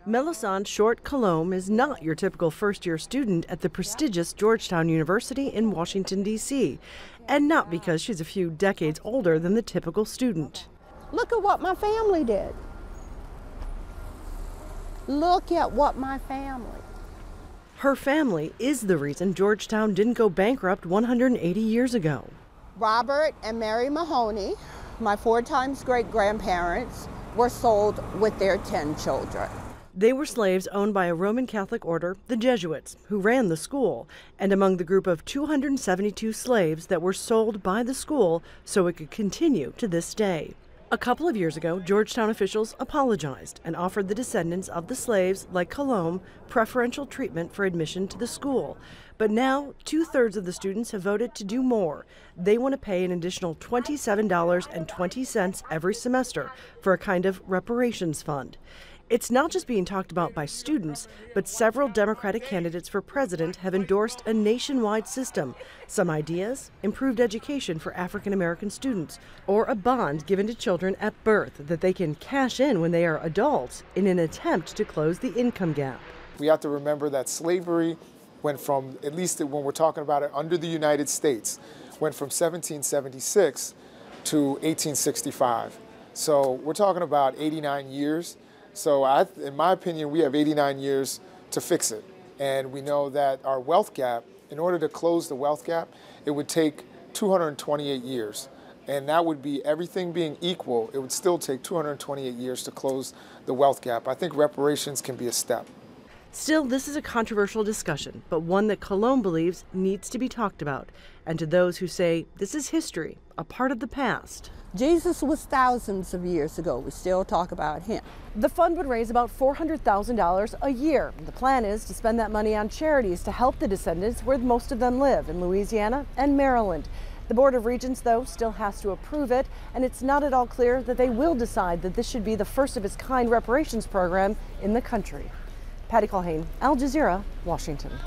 Melisande Short Culhane is not your typical first-year student at the prestigious Georgetown University in Washington, D.C., and not because she's a few decades older than the typical student. Look at what my family did. Look at what my family. Her family is the reason Georgetown didn't go bankrupt 180 years ago. Robert and Mary Mahoney, my 4 times great-grandparents, were sold with their 10 children. They were slaves owned by a Roman Catholic order, the Jesuits, who ran the school, and among the group of 272 slaves that were sold by the school so it could continue to this day. A couple of years ago, Georgetown officials apologized and offered the descendants of the slaves, like Culhane, preferential treatment for admission to the school. But now, 2/3 of the students have voted to do more. They want to pay an additional $27.20 every semester for a kind of reparations fund. It's not just being talked about by students, but several Democratic candidates for president have endorsed a nationwide system. Some ideas: improved education for African American students, or a bond given to children at birth that they can cash in when they are adults in an attempt to close the income gap. We have to remember that slavery went from, at least when we're talking about it under the United States, went from 1776 to 1865. So we're talking about 89 years. So in my opinion, we have 89 years to fix it. And we know that our wealth gap, in order to close the wealth gap, it would take 228 years. And that would be, everything being equal, it would still take 228 years to close the wealth gap. I think reparations can be a step. Still, this is a controversial discussion, but one that Culhane believes needs to be talked about. And to those who say this is history, a part of the past. Jesus was thousands of years ago. We still talk about him. The fund would raise about $400,000 a year. The plan is to spend that money on charities to help the descendants where most of them live, in Louisiana and Maryland. The Board of Regents, though, still has to approve it, and it's not at all clear that they will decide that this should be the first of its kind reparations program in the country. Culhane, Al Jazeera, Washington.